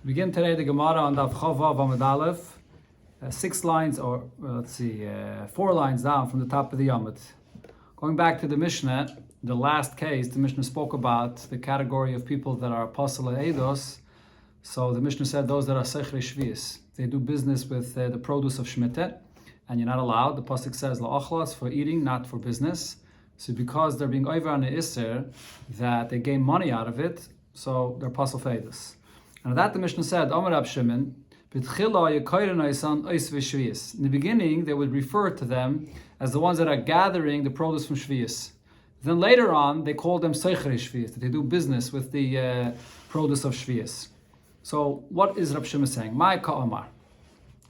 Begin today the Gemara on Daf Chava Amud Aleph, 6 lines, or 4 lines down from the top of the Yomit. Going back to the Mishnah, the last case, the Mishnah spoke about the category of people that are apostle eidos. So the Mishnah said those that are sechrei shvius, they do business with the produce of Shemitah, and you're not allowed. The pasuk says la'achlas, for eating, not for business. So because they're being over on the Isser, that they gain money out of it, so they're apostle eidos. And that the Mishnah said, Amar Rab Shimon, in the beginning, they would refer to them as the ones that are gathering the produce from Shvius. Then later on, they call them Seicherei Shvius, that they do business with the produce of Shvius. So what is Rab Shimon saying? My Ka'amar.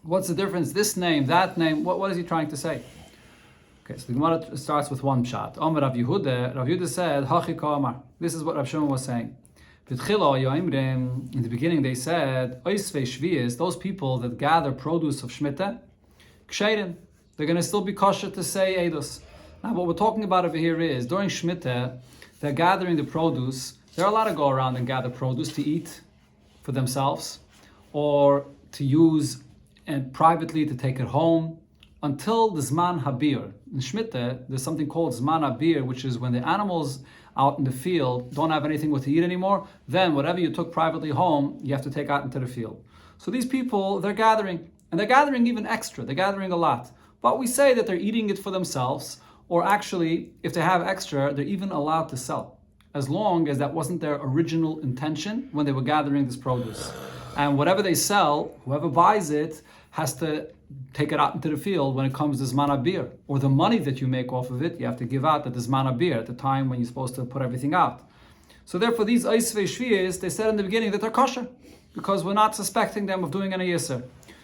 What's the difference? This name, that name, what is he trying to say? Okay, so the Gemara starts with one pshat. Amar Rav Yehuda. Rav Yehuda said, Hachi Ka'amar. This is what Rab Shimon was saying. In the beginning they said, those people that gather produce of Shemitah, they're going to still be kosher to say eidos. Now what we're talking about over here is, during Shemitah, they're gathering the produce. They're allowed to go around and gather produce to eat for themselves, or to use and privately to take it home, until the Zman Habir. In Shemitah, there's something called Zman Habir, which is when the animals out in the field don't have anything to eat anymore, then whatever you took privately home, you have to take out into the field. So these people, they're gathering, and they're gathering even extra, they're gathering a lot. But we say that they're eating it for themselves, or actually, if they have extra, they're even allowed to sell, as long as that wasn't their original intention when they were gathering this produce. And whatever they sell, whoever buys it has to take it out into the field when it comes to Zman Habir, or the money that you make off of it, you have to give out at the Zman Habir, at the time when you're supposed to put everything out. So therefore, these Eisvei Shviyas, they said in the beginning that they're kosher, because we're not suspecting them of doing any Yisr.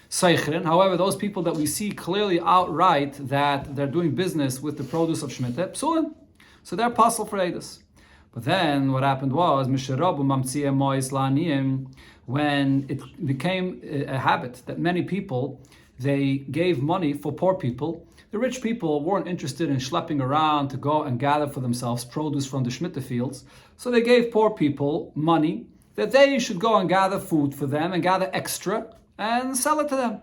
Seichrin, however, those people that we see clearly outright that they're doing business with the produce of Shemitah, psulin, so they're apostle for Eidos. But then what happened was, when it became a habit that many people, they gave money for poor people. The rich people weren't interested in schlepping around to go and gather for themselves produce from the Shemitah fields. So they gave poor people money that they should go and gather food for them and gather extra and sell it to them.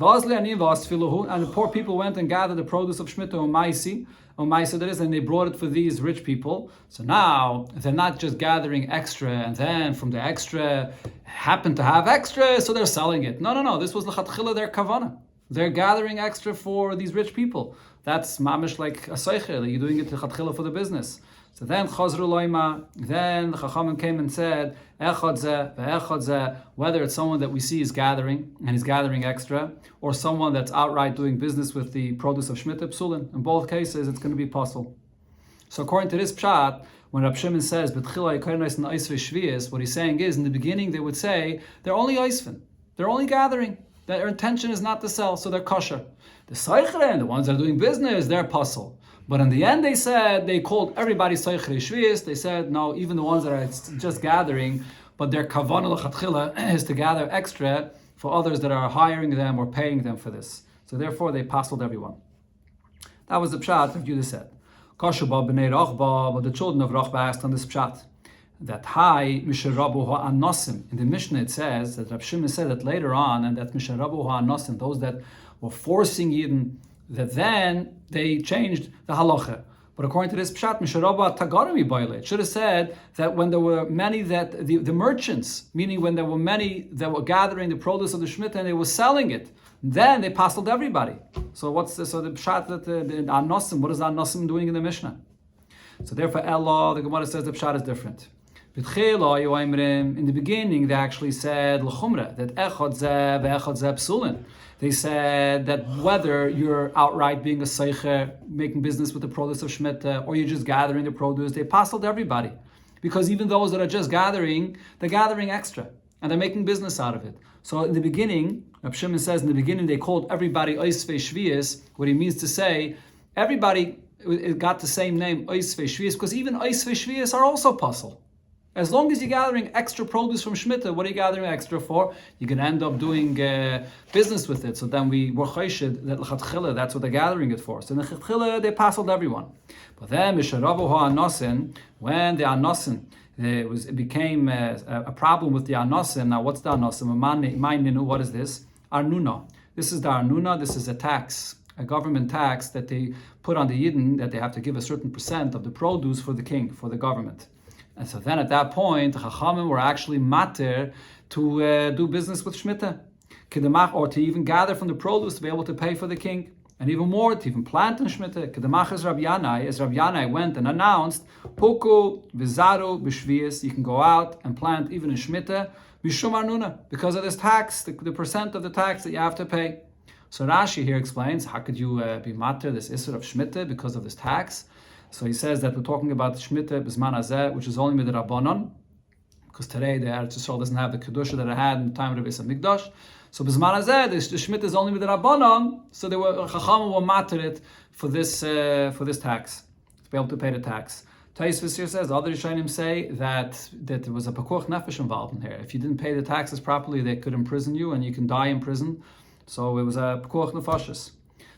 And the poor people went and gathered the produce of Shemitah that is, and they brought it for these rich people. So now they're not just gathering extra and then from the extra happen to have extra, so they're selling it. No. This was l'chatchila their kavanah. They're gathering extra for these rich people. That's mamish like a seichel. You're doing it l'chatchila for the business. So then Chazru Loima, then the Chachamim came and said, whether it's someone that we see is gathering, and he's gathering extra, or someone that's outright doing business with the produce of Shemitah, psulin. In both cases, it's going to be possible. So according to this pshat, when Rab Shimon says, what he's saying is, in the beginning they would say, they're only oisvin, they're only gathering, their intention is not to sell, so they're kosher. The Seicheren, the ones that are doing business, they're apostle. But in the end, they said, they called everybody Seicherei Shvius. They said, no, even the ones that are just gathering, but their kavanah l'chatchila is to gather extra for others that are hiring them or paying them for this. So therefore, they apostled everyone. That was the pshat that Judah said. Kashuba b'nei Rachba, but the children of Rachba asked on this pshat, that Hai Misharabu ha'anosim. In the Mishnah it says, that Rab Shimon said that later on, and that Misharabu ha'anosim, those that were forcing Yidden, that then they changed the halacha. But according to this pshat, Misharaba Tagarami Baile, it should have said that when there were many that the merchants, meaning when there were many that were gathering the produce of the Shemitah and they were selling it, then they passled everybody. So what's this? So the pshat that the Anosim, what is Anosim doing in the Mishnah? So therefore, Allah, the Gemara says the pshat is different. In the beginning, they actually said l'chumra, that echad zeh ve'echad zeh psulin. They said that whether you're outright being a seicher, making business with the produce of Shemitah, or you're just gathering the produce, they passled everybody. Because even those that are just gathering, they're gathering extra, and they're making business out of it. So in the beginning, Rab Shimon says, in the beginning they called everybody Eisvei Shviyas. What he means to say, everybody got the same name, Eisvei Shviyas, because even Eisvei Shviyas are also puzzle. As long as you're gathering extra produce from Shemitah, what are you gathering extra for? You're going to end up doing business with it. So then we were chayshid that l'chatchila, that's what they're gathering it for. So in the l'chatchila, they passled everyone. But then, Misharabu ha'anosin, when the anosin, It became a problem with the Anosim. Now, what's the Anosim? What is this? Arnuna. This is the Arnuna. This is a tax, a government tax that they put on the Yidden, that they have to give a certain percent of the produce for the king, for the government. And so then at that point, the Chachamim were actually mater to do business with Shemitah, or to even gather from the produce to be able to pay for the king. And even more, to even plant in Shemitah. Kedemach as Rabbi Yanai went and announced, Puku v'zaru b'shvius, you can go out and plant even in Shemitah, b'shum arnuna, because of this tax, the percent of the tax that you have to pay. So Rashi here explains, how could you be mater, this Isser of Shemitah, because of this tax? So he says that we're talking about Shemitah b'zman hazeh, which is only midrabanan, because today the Eretz Yisrael doesn't have the kedusha that it had in the time of the Beis Hamikdash. So b'zman hazeh, the Shemitah is only midrabanan. So they were Chachamim were mater it for this tax, to be able to pay the tax. Taisvis here says, the other Rishonim say that there was a pekuach nefesh involved in here. If you didn't pay the taxes properly, they could imprison you and you can die in prison. So it was a pekuach nefashis.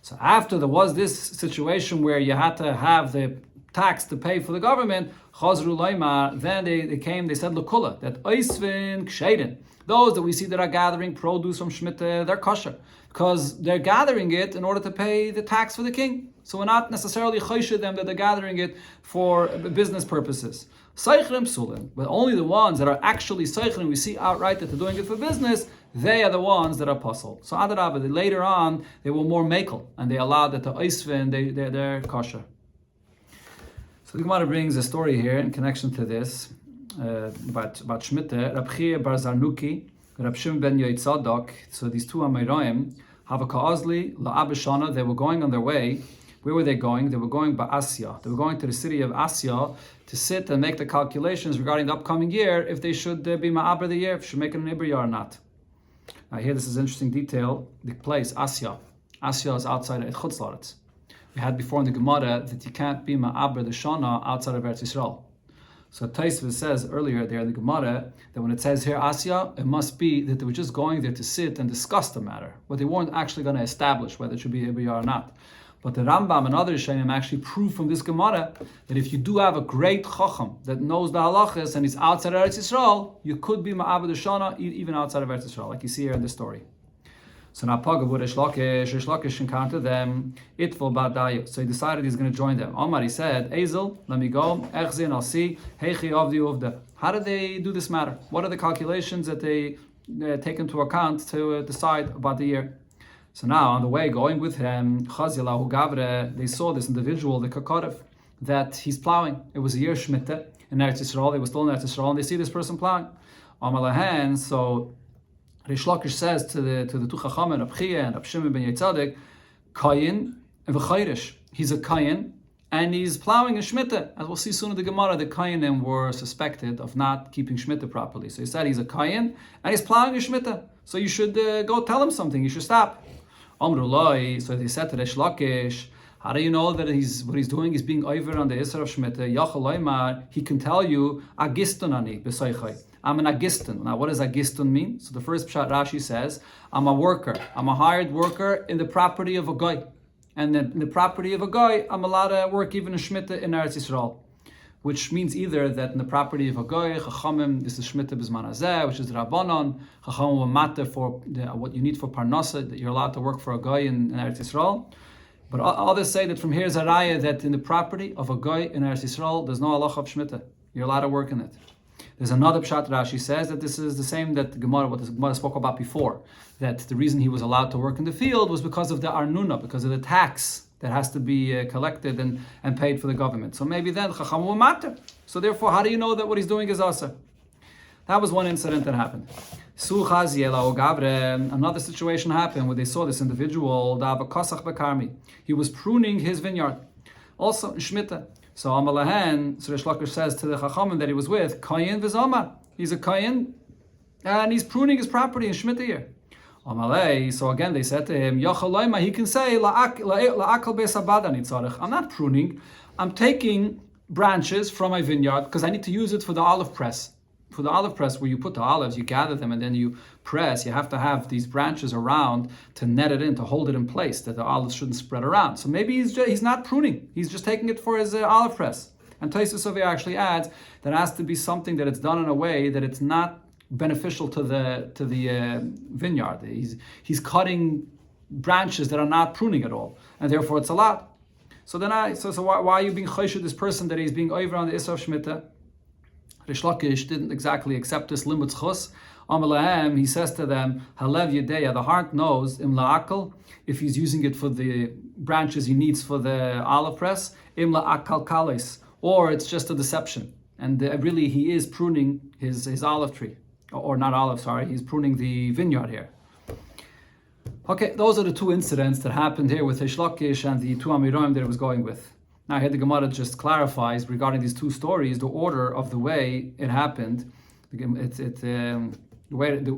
So after there was this situation where you had to have the tax to pay for the government, chazru loymar, then they said l'kula, that oisvin ksheiden, those that we see that are gathering produce from Shemitah, they're kosher, because they're gathering it in order to pay the tax for the king. So we're not necessarily choshed them that they're gathering it for business purposes. Seichrim psulim, but only the ones that are actually seichrim, we see outright that they're doing it for business, they are the ones that are puzzled. So adarabah, later on, they were more makel, and they allowed that the oisvin, they're kosher. So the Gemara brings a story here in connection to this, about Shemitah. Rab Chia bar Zarnuki, Rab Shimon ben Yoitzadok, so these two Amoraim, have a ka'azli la'abishana, they were going on their way. Where were they going? They were going by Asya. They were going to the city of Asya to sit and make the calculations regarding the upcoming year, if they should be ma'aber the year, if should make it an Ibriya or not. Now here, this is an interesting detail. The place, Asya. Asya is outside of Chutz La'aretz. We had before in the Gemara that you can't be ma'aber the Shana outside of Eretz Yisrael. So Taisva says earlier there in the Gemara that when it says here Asya, it must be that they were just going there to sit and discuss the matter, but they weren't actually going to establish whether it should be Ibriya or not. But the Rambam and other Shayim actually prove from this Gemara that if you do have a great Chacham that knows the halachas and he's outside of Eretz Yisrael, you could be ma'aber the Shana even outside of Eretz Yisrael, like you see here in the story. So now Pagav Rish Lakish encountered them, Itful Badayu. So he decided he's going to join them. Omar, he said, Ezel, let me go, Echzin, I'll see, Heichi Avdi Uvda. How did they do this matter? What are the calculations that they take into account to decide about the year? So now, on the way, going with him, Chazilahu Gavre, they saw this individual, the Kakorev, that he's plowing. It was a year Shemitah in Eretz Yisrael. They were still in Eretz Yisrael, and they see this person plowing. Amalahan, so Rish Lakish says to the two Chachamim, Rab Chia and Rab Shimon ben Yoitzadok, Kayin and V'chayrish. He's a Kayin, and he's plowing a Shemitah. As we'll see soon in the Gemara, the Kayinim were suspected of not keeping Shemitah properly. So he said he's a Kayin, and he's plowing a Shemitah. So you should go tell him something. You should stop. Amrullah, so they said to Rish Lakish, how do you know that what he's doing is being over on the Isser of Shemitah? Yachal Loymar, he can tell you, Agistun ani b'soichai. I'm an agistun. Now, what does agistun mean? So the first pshat Rashi says, I'm a worker. I'm a hired worker in the property of a guy. And in the property of a guy, I'm allowed to work even in Shemitah in Eretz Yisrael. Which means either that in the property of a guy, Chachamim, this is Shemitah b'zman hazeh, which is the Rabbanon, Chachamim will matter for what you need for Parnasa, that you're allowed to work for a guy in Eretz Yisrael. But others say that from here is a raya that in the property of a guy in Eretz Yisrael, there's no halacha of Shemitah. You're allowed to work in it. There's another pshat Rashi says that this is the same that what the Gemara spoke about before, that the reason he was allowed to work in the field was because of the arnuna, because of the tax that has to be collected and paid for the government. So maybe then Chacham will matter. So therefore, how do you know that what he's doing is asa? That was one incident that happened. Another situation happened where they saw this individual, he was pruning his vineyard. Also, Shemitah. So Amalahan, so Rish Lakish says to the Chachamim that he was with, Kayin v'zomar. He's a Kayin, and he's pruning his property in Shemitah year. Amalei, so again they said to him, Yachaloima, he can say, I'm not pruning, I'm taking branches from my vineyard because I need to use it for the olive press. For the olive press, where you put the olives, you gather them and then you press, you have to have these branches around to net it in, to hold it in place, that the olives shouldn't spread around. So maybe he's not pruning, he's just taking it for his olive press. And Tosfos over here actually adds that it has to be something that it's done in a way that it's not beneficial to the vineyard. He's cutting branches that are not pruning at all, and therefore it's allowed. So then so why are you being choshed this person that he's being over on the Isra of Shemitah? Rish Lakish didn't exactly accept this limud chus. Amalahem, he says to them, Halev Yedeya, the heart knows, im la'akal, if he's using it for the branches he needs for the olive press, im la'akal kalis, or it's just a deception. And really he is pruning his olive tree. Or not olive, sorry, he's pruning the vineyard here. Okay, those are the two incidents that happened here with Rish Lakish and the two Amiroim that it was going with. Now here the Gemara just clarifies regarding these two stories, the order of the way it happened. The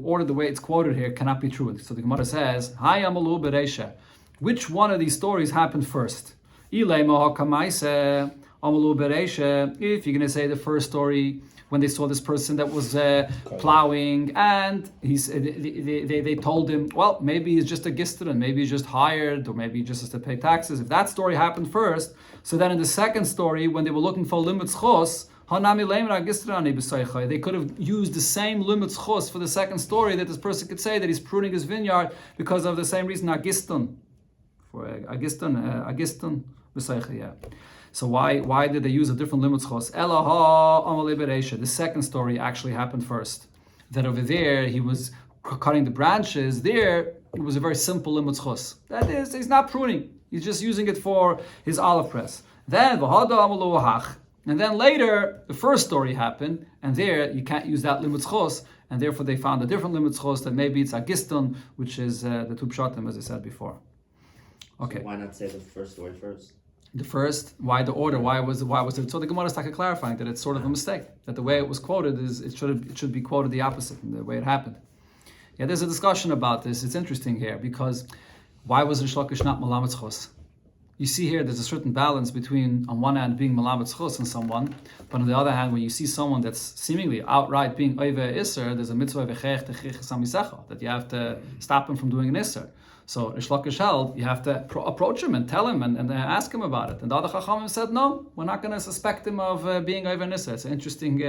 order, the way it's quoted here cannot be true. So the Gemara says, Hay amalu bereisha. Which one of these stories happened first? If you're going to say the first story, when they saw this person that was plowing, and they told him, well, maybe he's just a gistran, maybe he's just hired, or maybe he just has to pay taxes. If that story happened first, so then in the second story, when they were looking for limud chos, they could have used the same limud chos for the second story, that this person could say that he's pruning his vineyard because of the same reason, agiston. For agiston, yeah. So why did they use a different limud chos? The second story actually happened first. That over there he was cutting the branches. There it was a very simple limud chos. That is, he's not pruning. He's just using it for his olive press. Then and then later the first story happened, and there you can't use that limud chos, and therefore they found a different limud chos that maybe it's agiston, which is the two pshatim as I said before. Okay. So why not say the first story first? The first, why the order? Why was it? So the Gemara is clarifying that it's sort of a mistake. That the way it was quoted is it should be quoted the opposite, in the way it happened. Yeah, there's a discussion about this. It's interesting here because why was Rish Lakish not malamet chos? You see here, there's a certain balance between on one hand being malamet chos in someone, but on the other hand, when you see someone that's seemingly outright being oive iser, there's a mitzvah that you have to stop him from doing an iser. So Rish Lakish held, you have to approach him and tell him and ask him about it. And the other Chachamim said, no, we're not going to suspect him of being over nisa. It's an interesting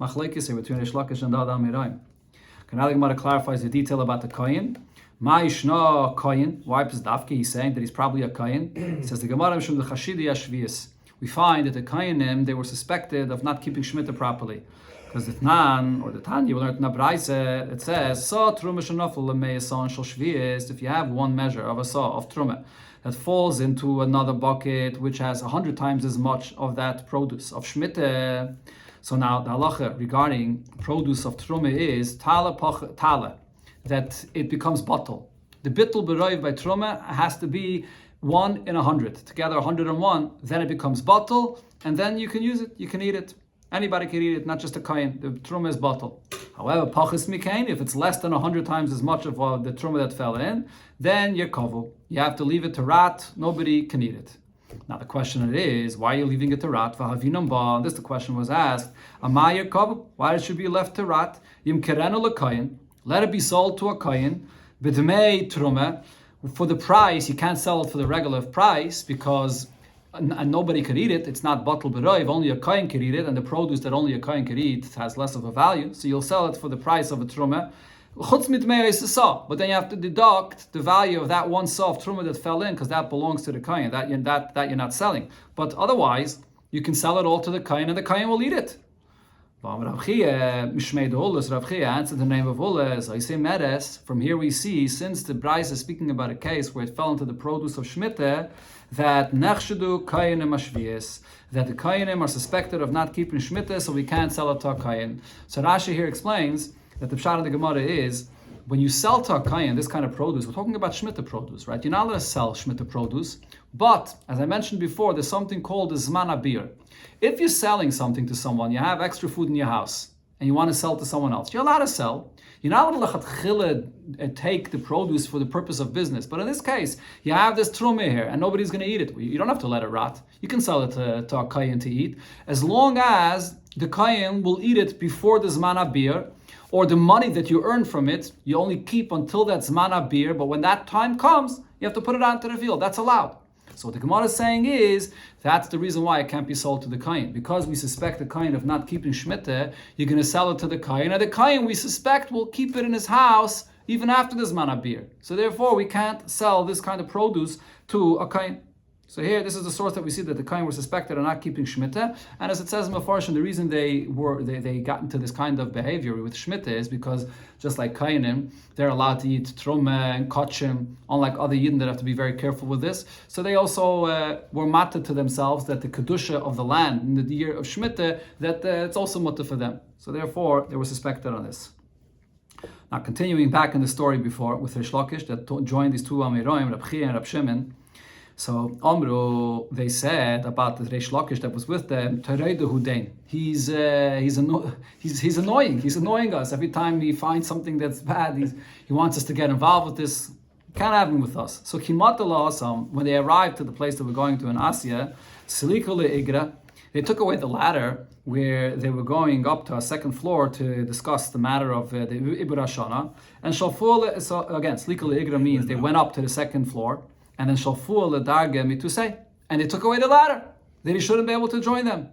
machlekes here between Rish Lakish and the other Amirayim. Now the Gemara clarifies the detail about the kohen. Ma'ishna kohen. Why is Dafke? He's saying that he's probably a kohen. It says the Gemara Mishum the Chashidi Ashvius. We find that the kohenim, they were suspected of not keeping Shemitah properly. Because the Tnan, or the Tanya, we learned in the Braise, it says, Sa truma shenafel lemeyason shel shvius, if you have one measure of a saw, of truma, that falls into another bucket, which has 100 times as much of that produce, of Shemitah. So now, the halacha regarding produce of truma is, tala, that it becomes bottle. The bittul beroiv by truma has to be 1 in 100. Together 101, then it becomes bottle, and then you can use it, you can eat it. Anybody can eat it, not just a kohen. The truma is bottle. However, pachas mikain, if it's less than 100 times as much of the truma that fell in, then you're kovu. You have to leave it to rat. Nobody can eat it. Now the question is, why are you leaving it to rat? And this the question was asked. Amay kovu? Why it should be left to rat? Yim kerenu lekohen. Let it be sold to a kohen. B'dmei truma. For the price, you can't sell it for the regular price because and nobody could eat it. It's not batal beroiv. Only a kohen could eat it, and the produce that only a kohen could eat has less of a value. So you'll sell it for the price of a truma. Chutz mitmei is a saw, but then you have to deduct the value of that one saw of truma that fell in, because that belongs to the kohen. That you're not selling. But otherwise, you can sell it all to the kohen, and the kohen will eat it. Rav Chia answered the name of Ules. I say Meres. From here we see, since the Bryce is speaking about a case where it fell into the produce of Shemitah, that nechshedu kohenim ashvius, that the kohenim are suspected of not keeping Shemitah, so we can't sell it to a kohen. So Rashi here explains that the pshat of the Gemara is, when you sell to a kohen this kind of produce, we're talking about Shemitah produce, right? You're not allowed to sell Shemitah produce, but as I mentioned before, there's something called the zman abir. If you're selling something to someone, you have extra food in your house, and you want to sell to someone else, you're allowed to sell. You're not allowed to take the produce for the purpose of business. But in this case, you have this truma here, and nobody's going to eat it. You don't have to let it rot. You can sell it to a kohen to eat, as long as the kohen will eat it before the zman abir, or the money that you earn from it, you only keep until that zman abir, but when that time comes, you have to put it out into the field. That's allowed. So what the Gemara is saying is, that's the reason why it can't be sold to the Kain. Because we suspect the Kain of not keeping Shemitah, you're going to sell it to the Kain, and the Kain, we suspect, will keep it in his house even after the Zman HaBir. So therefore, we can't sell this kind of produce to a Kain. So here, this is the source that we see that the Kain were suspected of not keeping Shemitah. And as it says in Mefarshim, the reason they got into this kind of behavior with Shemitah is because, just like Kainim, they're allowed to eat Trumah and Kachim, unlike other Yidden that have to be very careful with this. So they also were matter to themselves that the Kedusha of the land in the year of Shemitah, that it's also mutter for them. So therefore, they were suspected on this. Now, continuing back in the story before, with Rish Lakish, that joined these two Amiroim, Rab Chia and Rab Shimon. So Amru, they said about the Reish Lakish that was with them, Tereidu Hudain. He's annoying. He's annoying us every time he finds something that's bad. He wants us to get involved with this. Can't have him with us. So Kimatullah Asam, when they arrived to the place that we're going to in Asya, Silikul Igra, they took away the ladder where they were going up to a second floor to discuss the matter of the Ibur Hashana. And Shalful, so again, Silikul Igra means they went up to the second floor. And then Shalfu Ledarge Mitusei, and they took away the ladder. Then he shouldn't be able to join them.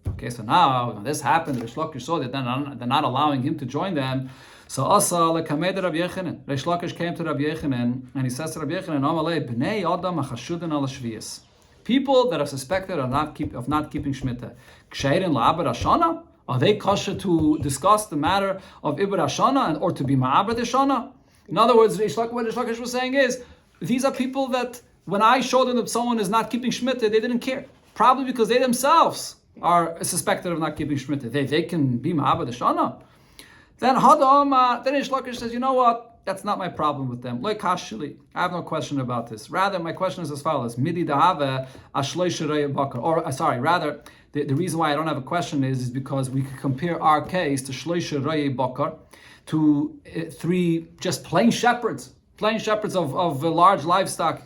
Okay, so now when this happened, Rish Lakish saw that they're not allowing him to join them. So Asa leKamed Rabbi Yechanan. Rish Lakish came to Rabbi Yechanan, and he says to Rabbi Yechanan, Amalei Bnei Adam Achashudin Al Shvius. People that are suspected of not keeping Shemitah. Kseirin LaAbed Hashana? Are they kosher to discuss the matter of Ibur Hashana or to be Ma'abed Hashana? In other words, what Rish Lakish was saying is, these are people that, when I showed them that someone is not keeping Shemitah, they didn't care. Probably because they themselves are suspected of not keeping Shemitah. They can be Ma'abed Hashana. Then Rish Lakish says, you know what? That's not my problem with them. Loy kashili. I have no question about this. Rather, my question is as follows. Midi dahave ashloi shirei bakar. Or, rather, the reason why I don't have a question is because we could compare our case to shloi shirei bakar, to three just plain shepherds of large livestock,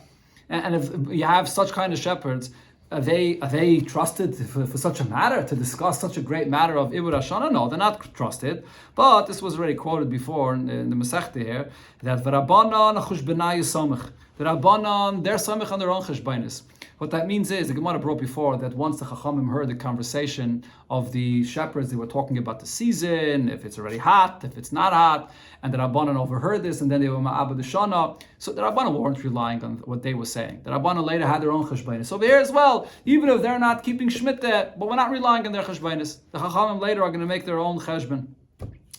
and if you have such kind of shepherds, are they trusted for such a matter, to discuss such a great matter of Ibur Hashana? No, they're not trusted. But this was already quoted before in the Masechta here, that V'Rabbanan Chushbenayu Somech. The Rabbanan, they're Somech on their own Cheshbainis. What that means is, the Gemara brought before that once the Chachamim heard the conversation of the shepherds, they were talking about the season, if it's already hot, if it's not hot, and the Rabbanan overheard this, and then they were Ma'abed Hashana. So the Rabbanan weren't relying on what they were saying. The Rabbanan later had their own Cheshbainis. So here as well, even if they're not keeping Shemitah, but we're not relying on their Cheshbainis. The Chachamim later are going to make their own Cheshbon.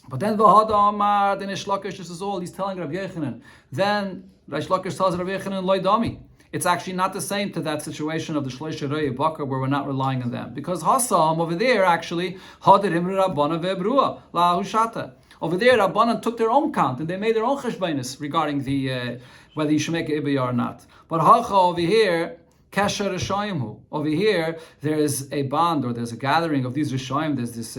But then V'Hada Amar, then Rish Lakish, this is all, he's telling Rabbi Yechanan. Then Rish Lakish tells Rabbi Yechanan, Loi Dami. It's actually not the same to that situation of the Shlosh Rei Bakar where we're not relying on them. Because Hassam over there actually, Hadir Imri Rabbana Ve'Brua, La Hushata. Over there, Rabbanan took their own count and they made their own cheshbainis regarding the whether you should make an Ibiyah or not. But Hacha over here, Kesher Rishayimhu. Over here, there is a bond or there's a gathering of these Rishayim, there's this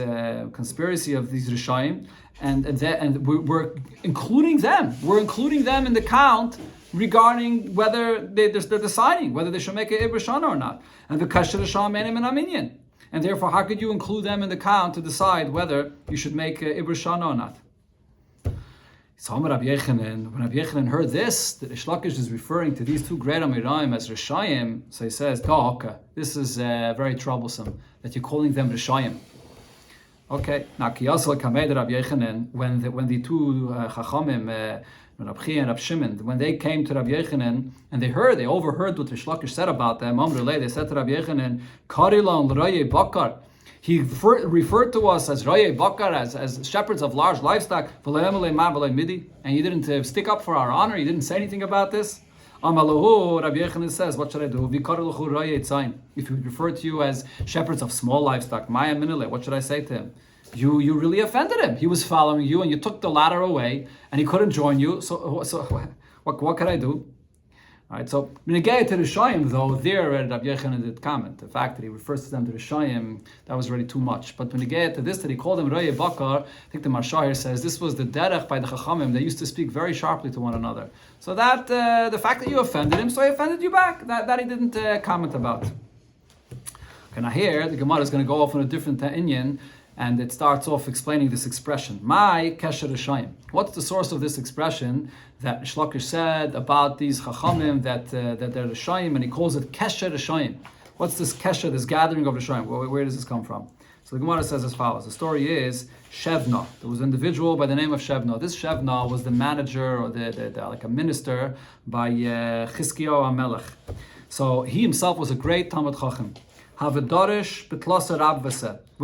conspiracy of these Rishayim, and we're including them. We're including them in the count regarding whether they're deciding whether they should make an Ibur Shana or not. And the Kasher Rishayim Enim and Aminyan. And therefore, how could you include them in the count to decide whether you should make Ibur Shana or not? So when Rabbi Yechanan heard this, that Rish Lakish is referring to these two great Amirayim as Rishayim, so he says, okay, this is very troublesome, that you're calling them Rishayim. Okay, now Kiyasal Kamed Rabbi Yechanan, when the two Chachamim, Rab Chia and Rab Shimon, when they came to Rabbi Yechanan and they overheard what Rish Lakish said about them, they said to Rabbi Yechanan, Karilon L'Roye Bakar. He referred to us as Roye Bakar, as shepherds of large livestock, and you didn't stick up for our honor, you didn't say anything about this. Amalahu, Rabbi Yechanan says, what should I do? If he referred to you as shepherds of small livestock, Maya Minile, what should I say to him? You really offended him. He was following you and you took the ladder away and he couldn't join you. So what could I do? All right, so when you get to the Rishayim, though, there Rabbi Yechanan did comment. The fact that he refers to them to the Rishayim, that was already too much. But when you get to this, that he called them Roye Bakar, I think the Marsha here says this was the derech by the Chachamim. They used to speak very sharply to one another. So that the fact that you offended him, so he offended you back. That he didn't comment about. Okay, now here the Gemara is going to go off on a different inyan, And it starts off explaining this expression. My kesher Rishayim. What's the source of this expression that Shlakish said about these Chachamim that they're Rishayim, and he calls it kesher Rishayim? What's this kesher, this gathering of Rishayim? Where does this come from? So the Gemara says as follows. The story is Shevna. There was an individual by the name of Shevna. This Shevna was the manager or the like a minister by Chizkiyahu HaMelech. So he himself was a great Talmid Chacham. When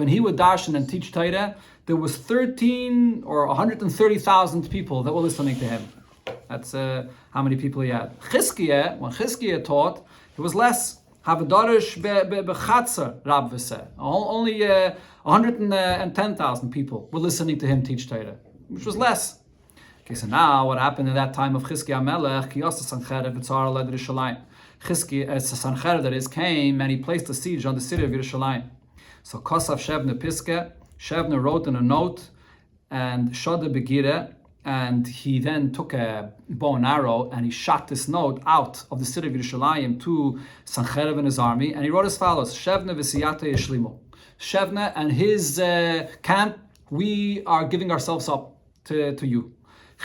he would darshan and teach Torah, there was 13 or 130,000 people that were listening to him. That's how many people he had. When Chizkiyahu taught, it was less. Only 110,000 people were listening to him teach Torah, which was less. Okay, so now what happened in that time of Chizkiyahu HaMelech? Sanhedrin, that is, came and he placed a siege on the city of Yerushalayim. So Kosav Shevna Piske, Shevna wrote in a note and Shada Begire, and he then took a bow and arrow and he shot this note out of the city of Yerushalayim to Sanhedrin and his army, and he wrote as follows: Shevna v'siyata yeshlimu. Shevna and his camp, we are giving ourselves up to you.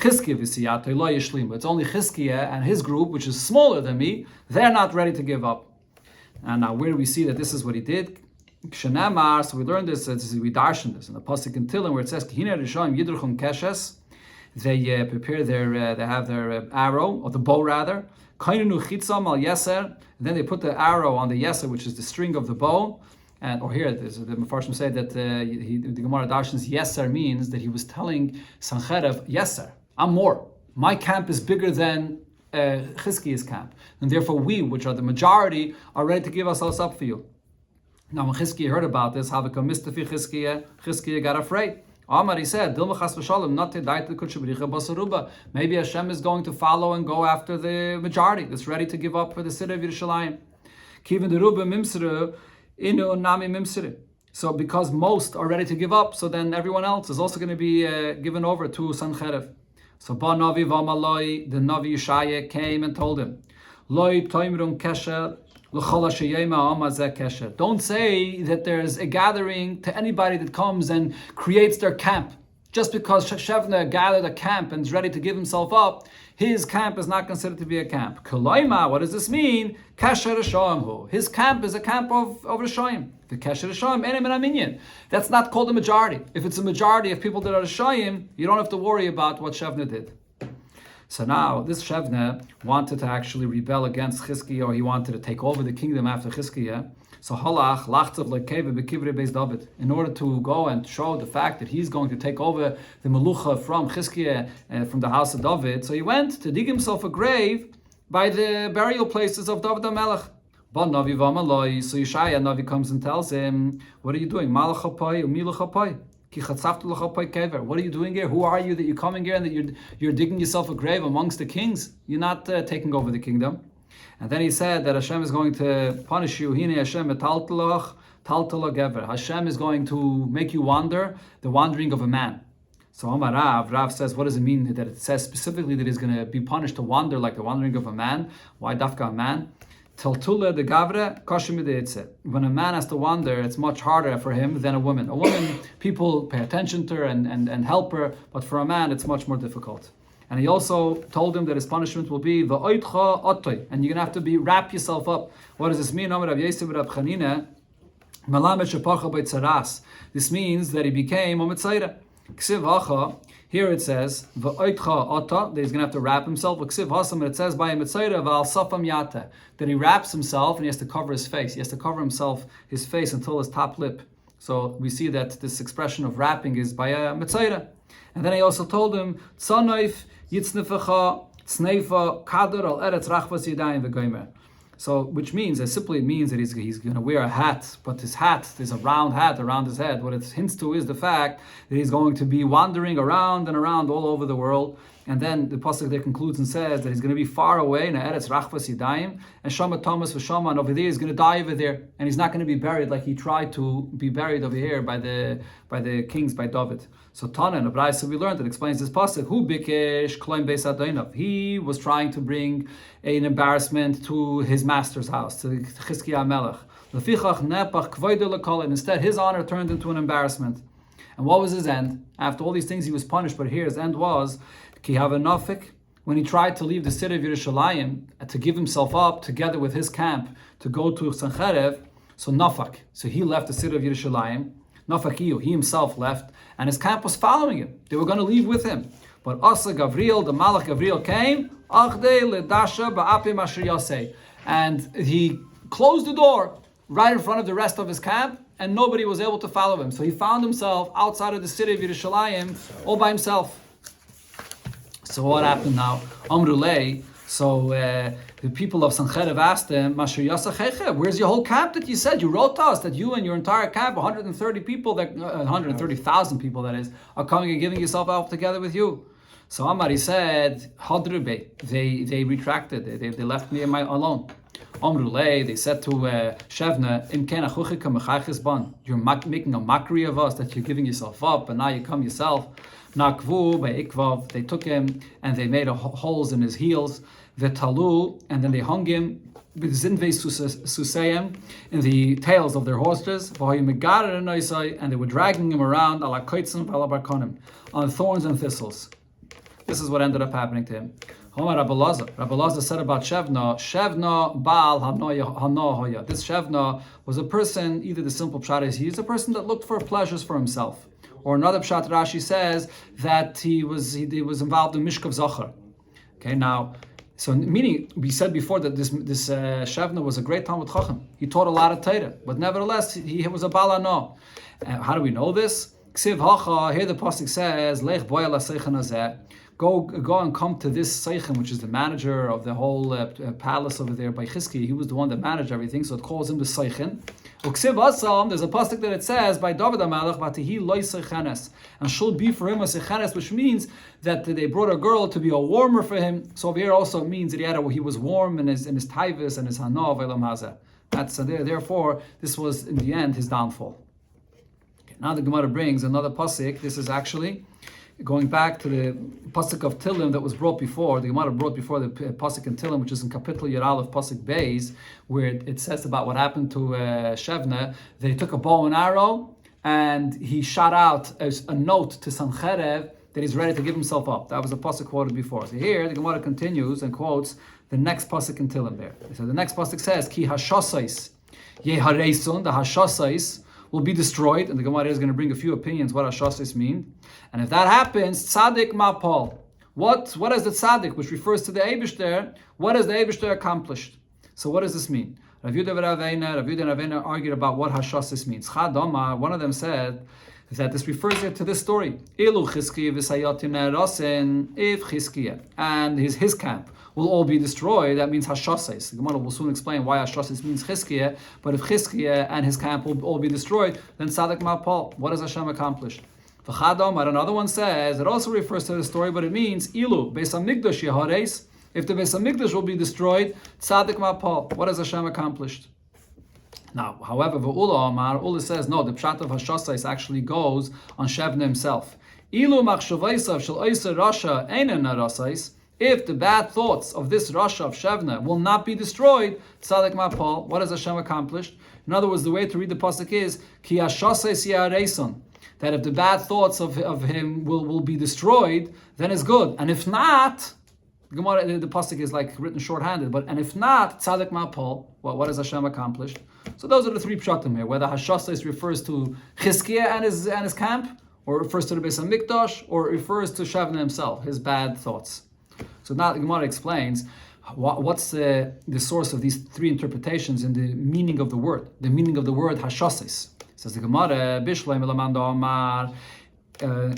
Chizkiyahu v'siyata lo yeshlimu. It's only Chizkiyahu and his group, which is smaller than me, they're not ready to give up. And now where do we see that this is what he did? Kshenamar, so we learned this, we darshan this in the pasuk in Tehillim where it says Kihina Rishayim Yidruchum Keshes. They prepare they have their arrow, or the bow rather. Kainunu chitzam al yeser. And then they put the arrow on the yeser, which is the string of the bow. And or here, the Mefarshim say that the Gemara Darshan's yeser means that he was telling Sanhedrin, yeser, I'm more. My camp is bigger than Chizkiyahu's camp, and therefore we, which are the majority, are ready to give ourselves up for you. Now, when Chizkiyahu heard about this, Chizkiyahu got afraid. Amar, he said, maybe Hashem is going to follow and go after the majority that's ready to give up for the city of Yerushalayim. So because most are ready to give up, so then everyone else is also going to be given over to Sanhedrin. So the Navi Yeshaya came and told him, don't say that there's a gathering to anybody that comes and creates their camp. Just because Shevna gathered a camp and is ready to give himself up, his camp is not considered to be a camp. What does this mean? His camp is a camp of Rishayim. That's not called a majority. If it's a majority of people that are Rishayim, you don't have to worry about what Shevna did. So now, this Shevna wanted to actually rebel against Chizkiyahu, or he wanted to take over the kingdom after Chizkiyahu. So Halach lachtav lekeve bekivre beis David, in order to go and show the fact that he's going to take over the melucha from Chizkiyahu and from the house of David. So he went to dig himself a grave by the burial places of David HaMelech. But Navi Vamaloi, so Yeshaya Navi comes and tells him, "What are you doing? Malachapai umilachapai." What are you doing here? Who are you that you're coming here and that you're digging yourself a grave amongst the kings? You're not taking over the kingdom. And then he said that Hashem is going to punish you. Hashem is going to make you wander, the wandering of a man. So Amar Rav says, what does it mean that it says specifically that he's going to be punished to wander like the wandering of a man? Why dafka a man? When a man has to wander, it's much harder for him than a woman. A woman, people pay attention to her and help her, but for a man, it's much more difficult. And he also told him that his punishment will be v'oitcha otoy, and you're going to have to wrap yourself up. What does this mean? This means that he became a mitzayra. Here it says, that he's going to have to wrap himself. And it says by a mitzayra, that he wraps himself and he has to cover his face. He has to cover his face until his top lip. So we see that this expression of wrapping is by a mitzayra. And then he also told him, Tzanoif yitznefecha tzneifa kader al eretz rachvas yadayim v'goymer. So, which means, it simply means that he's going to wear a hat, but his hat, there's a round hat around his head. What it hints to is the fact that he's going to be wandering around and around all over the world. And then the pasuk there concludes and says that he's going to be far away, in Eretz Rachvas Yadayim, and Shama Thomas v'Shama, and over there he's going to die over there, and he's not going to be buried like he tried to be buried over here by the kings, by David. So Tana and Abraisa we learned that explains this pasuk. Who bikesh kloim beis Adonai? He was trying to bring an embarrassment to his master's house, to Chizkiyahu HaMelech. Lefichach nepach kvoide lekol, and instead his honor turned into an embarrassment. And what was his end? After all these things, he was punished, but here his end was Ki have nafik, when he tried to leave the city of Yerushalayim to give himself up together with his camp to go to Sanhedrin. So nafak, so he left the city of Yerushalayim. Nafakiyu, he himself left, and his camp was following him. They were going to leave with him. But Asa Gavriel, the Malach Gavriel came, and he closed the door right in front of the rest of his camp, and nobody was able to follow him. So he found himself outside of the city of Yerushalayim, all by himself. So what happened now? Amrulei. So the people of Sanhedrin asked him, where's your whole camp that you said? You wrote to us that you and your entire camp, 130 people, 130,000 people that is, are coming and giving yourself up together with you. So Amar, he said, they retracted, they left me alone. Amrulei, they said to Shevna, you're making a mockery of us, that you're giving yourself up, and now you come yourself. Nakvu by Ikvav, they took him and they made holes in his heels. Vetalu, and then they hung him with zinvei susayim in the tails of their horses. And they were dragging him around on thorns and thistles. This is what ended up happening to him. Rabbi Lazar said about Shevna Baal Hanoya. This Shevna was a person, either the simple pshat is he's a person that looked for pleasures for himself. Or another pshat, Rashi says that he was involved in Mishkav Zachar. Okay, now, so meaning we said before that this Shevna was a great Talmud Chacham. He taught a lot of Torah, but nevertheless he was a Balano. How do we know this? Ksiv Hacha. Here the pasuk says, Lech boya l'seichan hazeh. Go and come to this Seichem, which is the manager of the whole palace over there by Chizki. He was the one that managed everything, so it calls him the Seichem. Uksiv Asam, there's a pasuk that it says by David HaMelech, Vatihi loy Seichenes, and she'll be for him a Seichenes, which means that they brought a girl to be a warmer for him. So over here also means that he was warm in his taivus and his hanav elam hazeh. That's therefore this was in the end his downfall. Okay, now the Gemara brings another pasuk. This is actually going back to the pasuk of Tilim that was brought before, the Gemara brought before the pasuk in Tilim, which is in Kapitel Yeral of pasuk Beis, where it says about what happened to Shevna. They took a bow and arrow, and he shot out a note to Sanhedrin that he's ready to give himself up. That was a pasuk quoted before. So here the Gemara continues and quotes the next pasuk in Tilim there. So the next pasuk says, Ki hashasais yehareisun, the hashasais will be destroyed, and the Gemara is going to bring a few opinions what Hashasais mean. And if that happens, Tzaddik Mapal. What is the Tzaddik, which refers to the Eibishter? What has the Eibishter accomplished? So what does this mean? Rav Yehuda and Ravena argued about what Hashasais means. Chadoma, one of them said that this refers to this story. Ilu Chizkiya v'sayatim ne'erasen, if Chizkiya and his camp will all be destroyed, that means Hashasais. The Gemara will soon explain why Hashasais means Chizkiya, but if Chizkiya and his camp will all be destroyed, then Tzaddik Mapal. What has Hashem accomplished? V'chadom, another one says, it also refers to the story, but it means Ilu, Beis HaMikdash Yehareis, if the Beis HaMikdash will be destroyed, Tzaddik Mapal. What has Hashem accomplished? Now, however, V'ula Amar, Ula says, no, the pshat of Hashasais actually goes on Shevna himself. Ilu machshavaisav shel oiser rasha einen narasais, if the bad thoughts of this Rasha of Shevna will not be destroyed, Tzaddik Mapal, what has Hashem accomplished? In other words, the way to read the pasuk is, Ki hashasais yareison, that if the bad thoughts of him will be destroyed, then it's good. And if not, the pasuk is like written shorthanded, and if not, Tzaddik Mapal, what has Hashem accomplished? So those are the three pshatim here, whether Hashasais refers to Chizkiah and his camp, or refers to the Beis HaMikdash, or refers to Shevna himself, his bad thoughts. So now the Gemara explains what's the source of these three interpretations in the meaning of the word. The meaning of the word Hashasais. Says the Gemara, Bishleim Elamando Amar,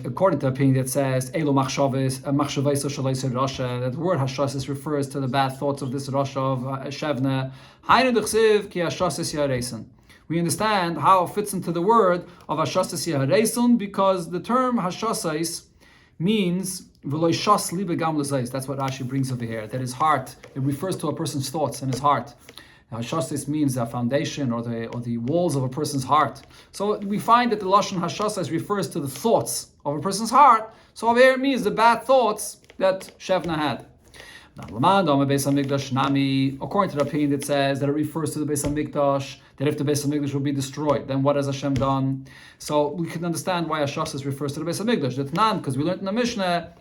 according to the opinion that says Elo Machshavais Shalaisir Rasha, that the word Hashasais refers to the bad thoughts of this Rasha of Shevna. Haynu Dechsiv Ki Hashasais Yareisen. We understand how it fits into the word of Hashasais Yareisen, because the term Hashasais means that's what Rashi brings over here, that his heart, it refers to a person's thoughts and his heart. Hashasais means a foundation or the walls of a person's heart. So we find that the Lashon Hashasais refers to the thoughts of a person's heart. So over here it means the bad thoughts that Shevna had. According to the opinion that says that it refers to the Beis Hamikdash, that if the Beis Hamikdash will be destroyed, then what has Hashem done? So we can understand why Hashasas refers to the Beis Hamikdash. That's not because we learned in the Mishnah,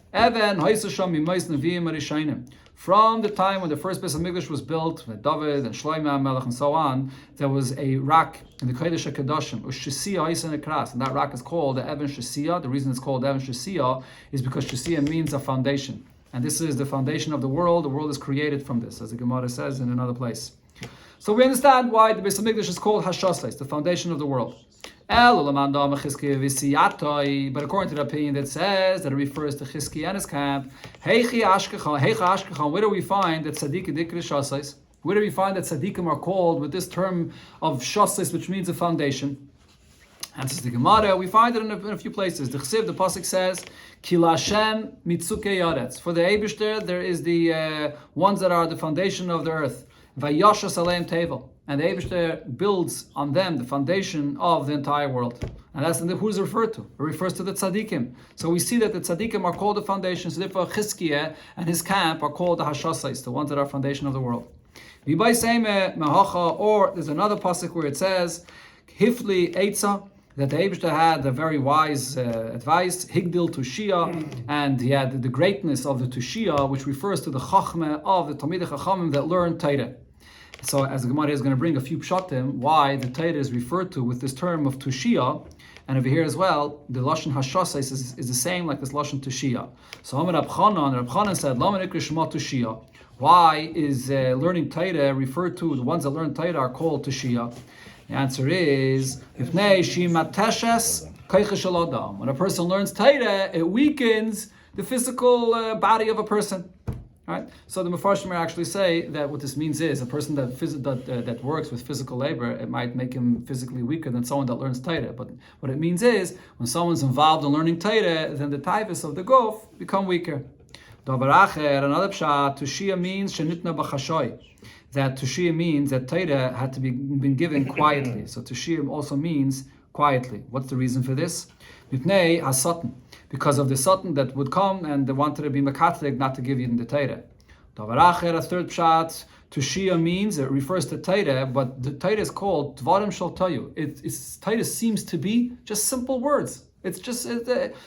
from the time when the first Beis Hamikdash was built, with David and Shlomo HaMelech and so on, there was a rock in the Kodesh HaKadoshim, and that rock is called the Even Shesiyah. The reason it's called Even Shesiyah is because Shesiyah means a foundation. And this is the foundation of the world. The world is created from this, as the Gemara says in another place. So we understand why the Beis Hamikdash is called Hashasles, the foundation of the world. But according to the opinion that says that it refers to Chizki and his camp, where do we find that Tzaddik Dikri Shasles? Where do we find that Tzaddikim are called with this term of Shasles, which means a foundation? Answers the Gemara, we find it in a few places. The Chsiv, the Pasuk says, Ki Lashem mitzuke yaretz. For the Eibishter, there is the ones that are the foundation of the earth. Vayashas aleim tevel. And the Eibishter builds on them the foundation of the entire world. And that's who is referred to. It refers to the Tzaddikim. So we see that the Tzaddikim are called the foundation. So therefore Chizkiah and his camp are called the Hashasais, the ones that are foundation of the world. Or there's another Pasuk where it says, Hifli Eitza, that the Eibishter had a very wise advice, Higdil Tushia, and he had the greatness of the Tushia, which refers to the Chachmeh of the Talmidei Chachamim that learned Torah. So as the Gemara is going to bring a few pshatim, why the Torah is referred to with this term of Tushia, and over here as well, the Lashon Hashasais is the same like this Lashon Tushia. So Amar Rab Chanan said, Lama Nikra Shema Tushia. Why is learning Torah referred to, the ones that learn Torah are called Tushia? The answer is, when a person learns Torah, it weakens the physical body of a person. Right? So the Mefarshim actually say that what this means is a person that works with physical labor, it might make him physically weaker than someone that learns Torah. But what it means is, when someone's involved in learning Torah, then the taivas of the guf become weaker. Davar acher, another pshat, Tushia means shenitna b'chashoy. That Tushia means that Torah had to be been given quietly. So Tushia also means quietly. What's the reason for this? Mipnei hasatan, because of the satan that would come and they wanted to be mekatlik, not to give you the Torah. Davar acher, a third pshat, Tushia means, it refers to Torah, but the Torah is called Dvarim Shel Toyu. Torah seems to be just simple words. It's just,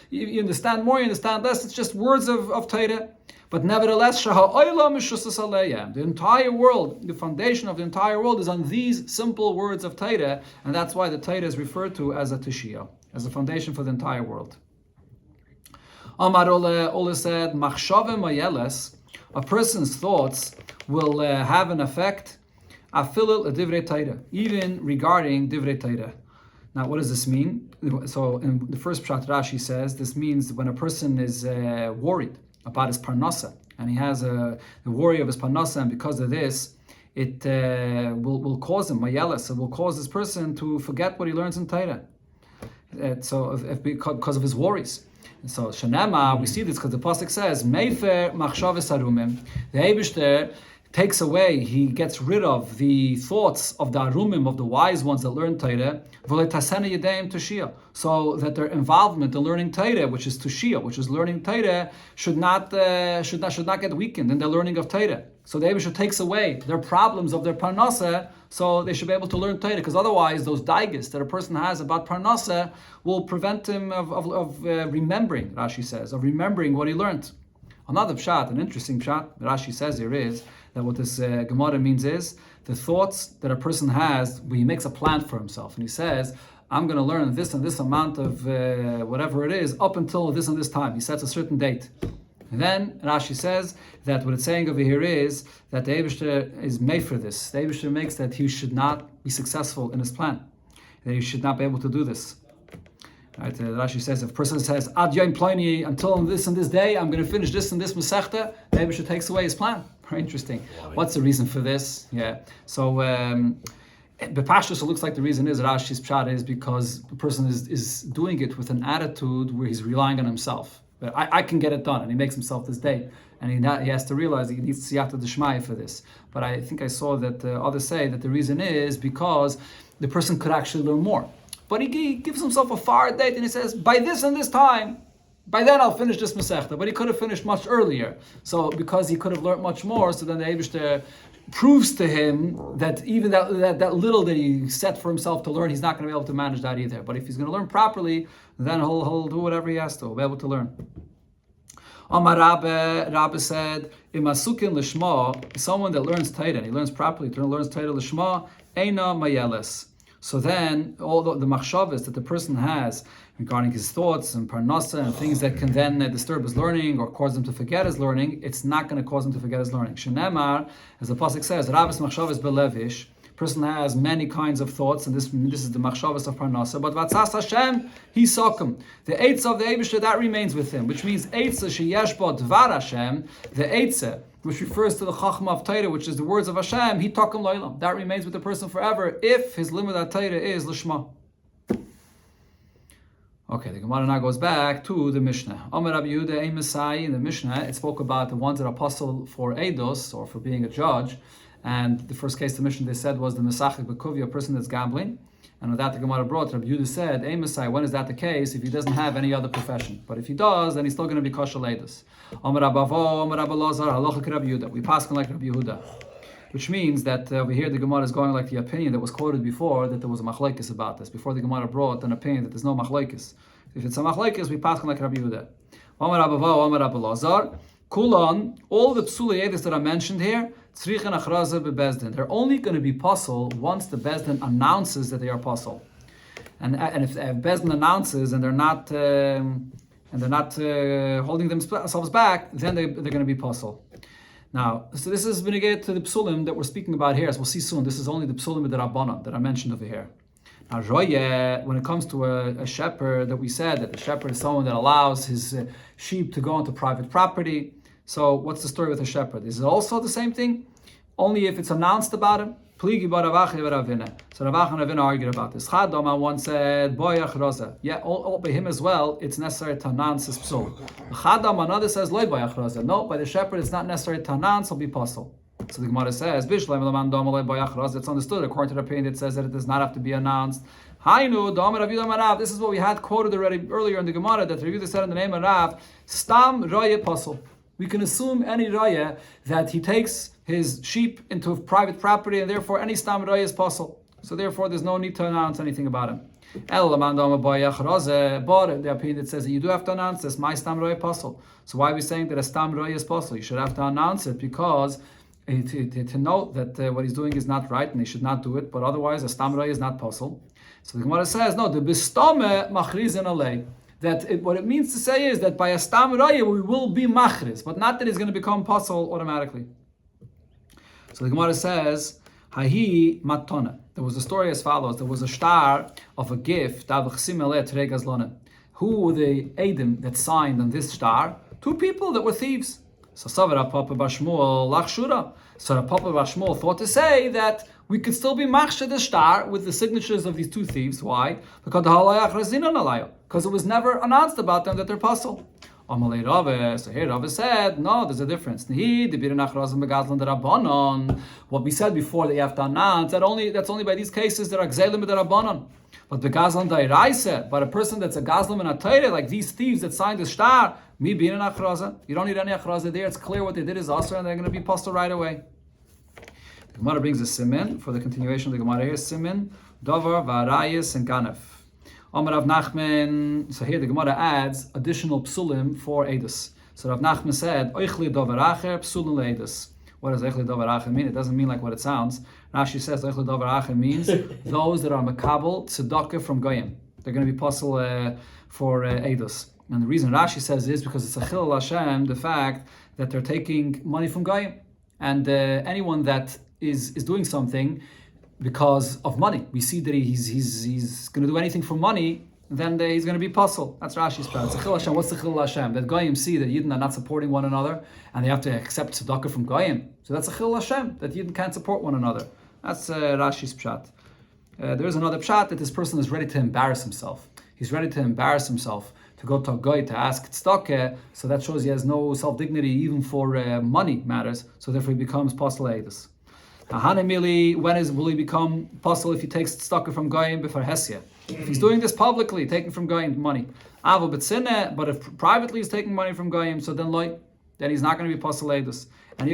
you understand more, you understand less, it's just words of Torah. But nevertheless, the entire world, the foundation of the entire world is on these simple words of Torah, and that's why the Torah is referred to as a Tushia, as a foundation for the entire world. Amar Ole said, Machshave Mayeles, a person's thoughts will have an effect, afilil divrei Torah, even regarding divrei Torah. Now, what does this mean? So, in the first pshat, Rashi says this means when a person is worried about his parnasa, and he has the worry of his parnasa, and because of this, it will cause him mayelas. It will cause this person to forget what he learns in Torah. Because of his worries. And so Shanema, we see this because the pasuk says, "Meifer machshavos harumim." The Eibishter takes away, he gets rid of the thoughts of the arumim, of the wise ones that learn Torah, so that their involvement in learning Torah, which is Tushia, which is learning Torah, should not get weakened in their learning of Torah. So the Eibishter takes away their problems of their parnasa, so they should be able to learn Torah, because otherwise those daigas that a person has about parnasa will prevent him of remembering, Rashi says, of remembering what he learned. Another pshat, an interesting pshat, Rashi says here is that what this Gemara means is the thoughts that a person has when he makes a plan for himself, and he says, I'm going to learn this and this amount of whatever it is up until this and this time. He sets a certain date. And then Rashi says that what it's saying over here is that the Eibishter is made for this. The Eibishter makes that he should not be successful in his plan, that he should not be able to do this. Right, Rashi says, if a person says, Ad Yom Ploni, until this and this day, I'm going to finish this and this Masechta, the Eibishter takes away his plan. Very interesting. What's the reason for this? Yeah. So, Bepashtus, it looks like the reason is Rashi's pshat is because the person is doing it with an attitude where he's relying on himself. But I can get it done, and he makes himself this day, and he has to realize that he needs siyata d'shmaya for this. But I think I saw that others say that the reason is because the person could actually learn more. But he gives himself a far date, and he says, by this and this time, by then I'll finish this Masechta, but he could have finished much earlier. So because he could have learned much more, so then the Eibishter proves to him that even that little that he set for himself to learn, he's not going to be able to manage that either. But if he's going to learn properly, then he'll do whatever he has to. He'll be able to learn. Amar Rabbe said, Imasukin Lishma, someone that learns Torah, and he learns properly, learns Torah Lishma, Eina Mayeles. So then, all the machshavas that the person has regarding his thoughts and parnasa and things that can then disturb his learning or cause him to forget his learning, it's not going to cause him to forget his learning. Shenemar, as the pasuk says, Rabbis machshavas belevish, person has many kinds of thoughts, and this is the machshavas of parnasa, but vatzas Hashem, he sokum. The eitz of the Eibishter, that remains with him, which means eitz sheyesh bo dvar Hashem, the eitz, which refers to the Chachma of Torah, which is the words of Hashem, he takum lo'ilam. That remains with the person forever if his limud of Torah is Lishma. Okay, the Gemara now goes back to the Mishnah. Amar Rabbi Yehuda ein Messiah. In the Mishnah, it spoke about the ones that are apostle for Eidos, or for being a judge. And the first case the Mishnah they said was the Mesachik B'Kuvi, a person that's gambling. And with that the Gemara brought, Rabbi Yehuda said, ein Messiah, when is that the case? If he doesn't have any other profession. But if he does, then he's still going to be kosher Eidos. Amar Rabbi Avo, Amar Rabbi Lazar, halacha Rabbi Yehuda. We pass like Rabbi Yehuda. Which means that over here the Gemara is going like the opinion that was quoted before, that there was a machlokes about this. Before the Gemara brought an opinion that there's no machlokes. If it's a machlokes, we pass like Rabbi Yehuda. Amar Rabbi Avo, Amar Rabbi Lazar, Kulan, all the psulei edus that are mentioned here, tzrichen achraza bebezdin. They're only going to be pasul once the bezdin announces that they are pasul. And if bezdin announces and they're not holding themselves back, then they're going to be pasul. Now, so this is beneged to the psulim that we're speaking about here, as we'll see soon. This is only the psulim of the Rabbanan that are mentioned over here. Now, roye, when it comes to a shepherd, that we said that the shepherd is someone that allows his sheep to go into private property. So, what's the story with the shepherd? Is it also the same thing? Only if it's announced about him? Pligi bar Ravacha bar Ravina. So Ravacha and Ravina argued about this. Chadama one said, boyach roza. Yeah, all by him as well, it's necessary to announce his psul. Chadam another says, loy boyach roza. No, by the shepherd, it's not necessary to announce, it'll be puzzle. So the Gemara says, Bishleim laman dama loy boyach roza. It's understood according to the opinion that says that it does not have to be announced. Hainu dama Rav Yehuda Marav. This is what we had quoted already earlier in the Gemara that Rav Yehuda said in the name of Rav, Stam roye puzzle. We can assume any raya that he takes his sheep into private property, and therefore any stam raya is possible. So therefore, there's no need to announce anything about him. But the opinion that says that you do have to announce this, my stam raya possible. So why are we saying that a stam raya is possible? You should have to announce it because to note that what he's doing is not right and he should not do it. But otherwise, a stam raya is not possible. So the Gemara says, no, the bistome machrizin alei. What it means to say is that by a stam raya we will be machriz, but not that it's going to become possible automatically. So the Gemara says, Hahi matona. There was a story as follows. There was a star of a gift. Who were the Edom that signed on this star? Two people that were thieves. So Savara Papa Bashmuel Lachshura. So Papa Bashmuel thought to say that we could still be machsha the star with the signatures of these two thieves. Why? Because it was never announced about them that they're puzzle. Amalei Rave. So here Rave said, no, there's a difference. What we said before that you have to announce, that's only by these cases that are gzelim b'darabanan. But the gazlan da'iraisa, but a person that's a gazlan and a Torah, like these thieves that signed the star, me being an achraza, you don't need any achraza there. It's clear what they did is also, and they're going to be posted right away. The Gemara brings a simin for the continuation of the Gemara here. Simin, davar, v'arayis, and ganef. Amar Rav Nachman. So here the Gemara adds additional psulim for Eidos. So Rav Nachman said, Oichli davar acher, psulim le'Eidos. What does Oichli davar acher mean? It doesn't mean like what it sounds. Rashi says Oichli davar acher means those that are makabel tzedakah from goyim. They're going to be puzzle for Eidos. And the reason Rashi says is because it's a chilul Hashem, the fact that they're taking money from goyim. And anyone that is doing something because of money, we see that he's going to do anything for money, then he's going to be puzzle. That's Rashi's plan. It's a chilul Hashem. What's the chilul Hashem? That goyim see that Yidden are not supporting one another, and they have to accept tzedakah from goyim. So that's a chilul Hashem, that Yidden can't support one another. That's Rashi's pshat. There is another pshat that this person is ready to embarrass himself. He's ready to embarrass himself to go to a goy to ask tzedakah. So that shows he has no self-dignity even for money matters. So therefore he becomes puzzle Eidos. When will he become puzzle if he takes tzedakah from goyim before Hesia? If he's doing this publicly, taking from goyim money. Avo betzine, but if privately he's taking money from goyim, so then he's not going to be pasaledus. And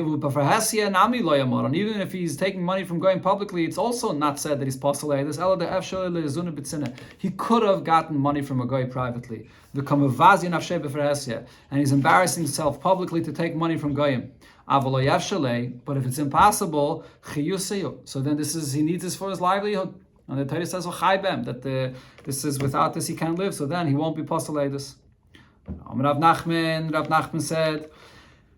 even if he's taking money from going publicly, it's also not said that he's pasaledus. He could have gotten money from a guy privately. And he's embarrassing himself publicly to take money from goyim. But if it's impossible, so then he needs this for his livelihood. And the Torah says that this is without this he can't live. So then he won't be pasaledus. Rav Nachman said,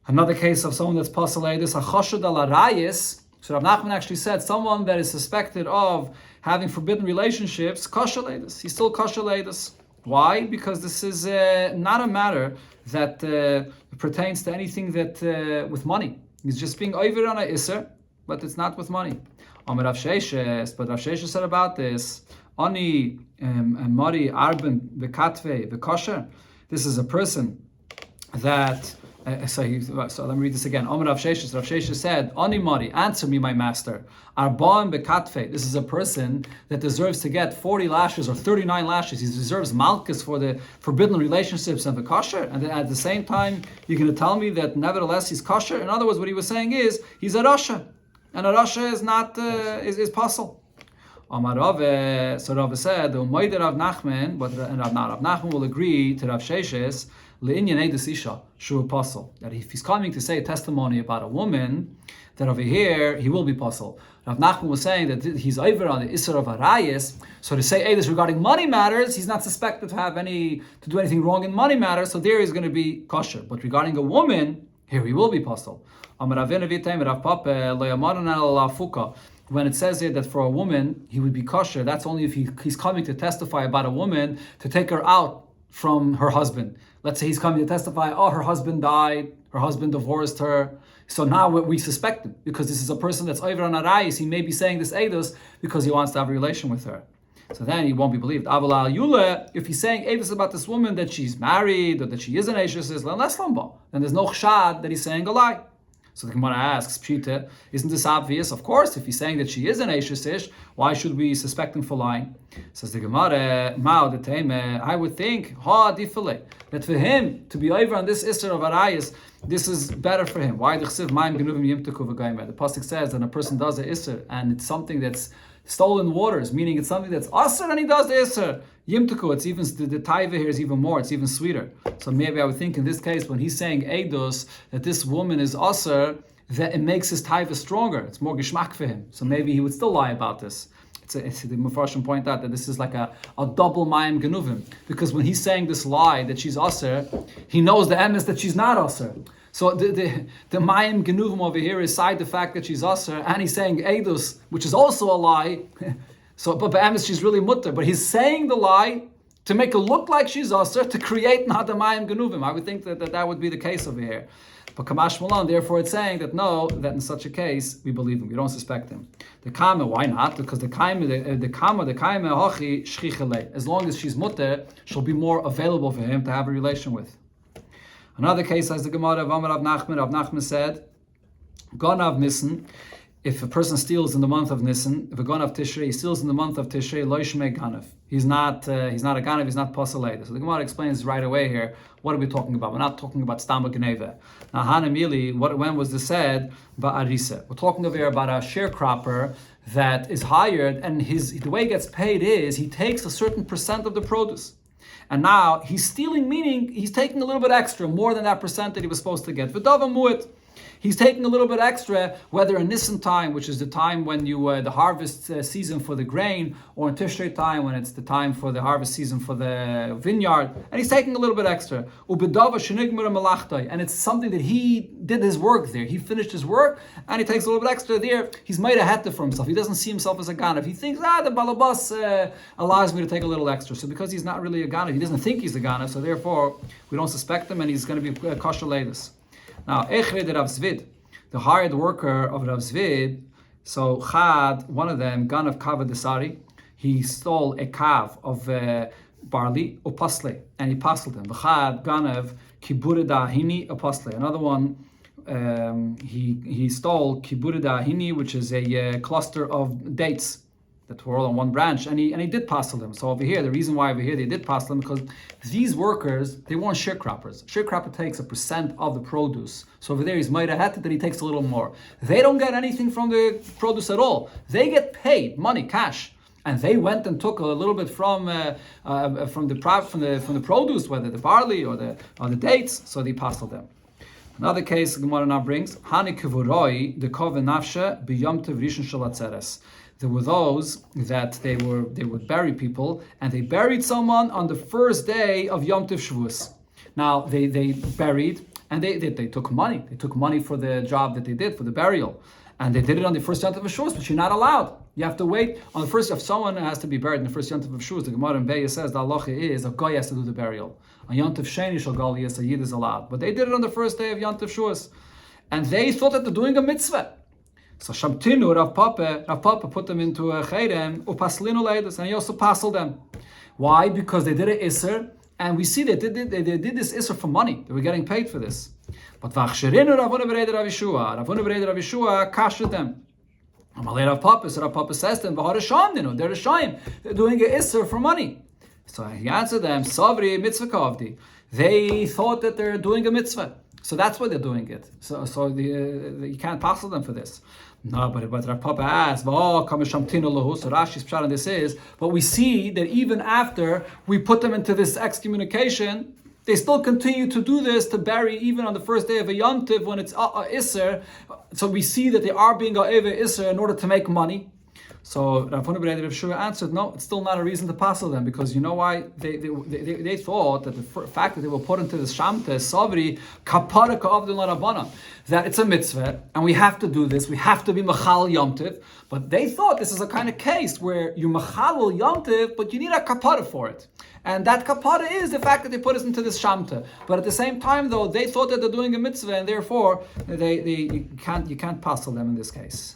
another case of someone that's pasaledus, a chashud al arayis. So Rav Nachman actually said someone that is suspected of having forbidden relationships, kashaledus. He's still kashaledus. Why? Because this is not a matter that pertains to anything that with money. He's just being over on a iser, but it's not with money. But Rav Sheshes said about this, Ani Mari Arben Bekatve Bekosher. This is a person that. So let me read this again. Rav Sheshes said, Ani Mari, answer me, my master. Arban Bekatve. This is a person that deserves to get 40 lashes or 39 lashes. He deserves malchus for the forbidden relationships and the kosher. And then at the same time, you're going to tell me that nevertheless he's kosher. In other words, what he was saying is he's a rasha. And a rasha is not is pasul. So Rav said, Rav Nachman, but Rav Nachman will agree to Rav Sheshes that if he's coming to say a testimony about a woman, that over here he will be pasul. Rav Nachman was saying that he's over on the Isser of Arayis, so to say this regarding money matters, he's not suspected to do anything wrong in money matters, so there he's going to be kosher. But regarding a woman, here he will be pasul. When it says here that for a woman he would be kosher, that's only if he's coming to testify about a woman to take her out from her husband. Let's say he's coming to testify, her husband died, her husband divorced her. So now we suspect him, because this is a person that's over on arayis. He may be saying this eidos because he wants to have a relation with her. So then he won't be believed. If he's saying eidos about this woman that she's married or that she is an eishes, then there's no chshad that he's saying a lie. So the Gemara asks, Pshita, isn't this obvious? Of course, if he's saying that she is an eishes, why should we suspect him for lying? Says the Gemara, I would think, that for him to be over on this Isser of Arayis, this is better for him. Why the pasuk says that a person does the Isser and it's something that's stolen waters, meaning it's something that's Asr and he does the Isser. Yimtuku, it's even the taiva here is even more, it's even sweeter. So maybe I would think in this case when he's saying Eidos that this woman is Asr, that it makes his taiva stronger. It's more geschmack for him. So maybe he would still lie about this. The Mefarshim point out that this is like a double mayim genuvim, because when he's saying this lie that she's Asr, he knows the emes that she's not Asr. So the mayim genuvim over here is side the fact that she's Asr, and he's saying Eidos, which is also a lie. So, but be'emes she's really mutter, but he's saying the lie to make her look like she's Asr, to create nadamayim genuvim. I would think that would be the case over here. But Kamash Malan, therefore it's saying that no, that in such a case, we believe him, we don't suspect him. The Kama, why not? Because the Kama hochi shchichele. As long as she's mutter, she'll be more available for him to have a relation with. Another case, as the Gemara of Amar Rav Nachman said, Ganav Nissen, if a person steals in the month of Nisan, if a Ganav Tishrei steals in the month of Tishrei, lo yishmei Ganav. He's not a Ganav, he's not pasaled. So the Gemara explains right away here, what are we talking about? We're not talking about Stama Geneva. Now, Hanamili, when was this said? Ba'arisa. We're talking over here about a sharecropper that is hired, and the way he gets paid is, he takes a certain percent of the produce. And now, he's stealing, meaning he's taking a little bit extra, more than that percent that he was supposed to get. V'dava mu'it. He's taking a little bit extra, whether in Nisan time, which is the time when the harvest season for the grain, or in Tishrei time, when it's the time for the harvest season for the vineyard, and he's taking a little bit extra. And it's something that he did his work there. He finished his work, and he takes a little bit extra there. He's made a heta for himself. He doesn't see himself as a ganav. He thinks, the balabas allows me to take a little extra. So because he's not really a ganav, he doesn't think he's a ganav, so therefore we don't suspect him, and he's going to be kosher ladus. Now, Echred Rav Zvid, the hired worker of Rav Zvid, so Chad, one of them, Ganav Kava Desari, he stole a kav of barley, opasle, and he pasled him. Chad Ganav Kiburida Hini opasle. Another one, he stole Kiburida Hini, which is a cluster of dates. that were all on one branch, and he did passel them. So over here, the reason why over here they did passel them, because these workers, they weren't sharecroppers. Sharecropper takes 1% of the produce. So over there he's Meira Het, that he takes a little more. They don't get anything from the produce at all. They get paid money, cash. And they went and took a little bit from the produce, whether the barley or the dates, so they passed them. Another case Gemara now brings, Hani kivuroi de kove nafshe b'yom tev rishon shel atzeres. There were those that they would bury people, and they buried someone on the first day of Yom Tov Shavuos. Now they buried, and they took money. They took money for the job that they did for the burial. And they did it on the first Yom Tov Shavuos, but you're not allowed. You have to wait on the first. If someone has to be buried in the first Yom Tov Shavuos, the Gemara in Beis says the halacha is a goy has to do the burial. On Yom Tov Sheni shel Galiyas, a yid is allowed. But they did it on the first day of Yom Tov Shavuos, and they thought that they're doing a mitzvah. So Shamtinu Rav Papa put them into a cherem upaslinu leidos, and he also passed them. Why? Because they did an iser, and we see that they did this iser for money. They were getting paid for this. But v'achsherinu Ravuna b'reder Rav Yeshua kashed them. Amalei Rav Papa, so Rav Papa says to them, "V'harisham they're Rishayim. They're doing an iser for money." So he answered them, "Savri mitzvah kavdi." They thought that they're doing a mitzvah, so that's why they're doing it. So you can't pass them for this. No, but Rav Papa asked, "Oh, kameshamtinu lahu." So Rashi's pshat on this is, but we see that even after we put them into this excommunication, they still continue to do this, to bury even on the first day of a Yom Tov when it's Isser. So we see that they are being A'eva Isser in order to make money. So Rav Huna ben Rav Shua answered, no, it's still not a reason to passel them, because you know why? They thought that the fact that they were put into this Shamte, Savri, Kapara Ka'avdun Rabbanan, that it's a mitzvah, and we have to do this, we have to be Machal Yom Tov, but they thought this is a kind of case where you Machal Yom Tov, but you need a Kapara for it. And that kapara is the fact that they put us into this shamta. But at the same time, though, they thought that they're doing a mitzvah, and therefore you can't passel them in this case.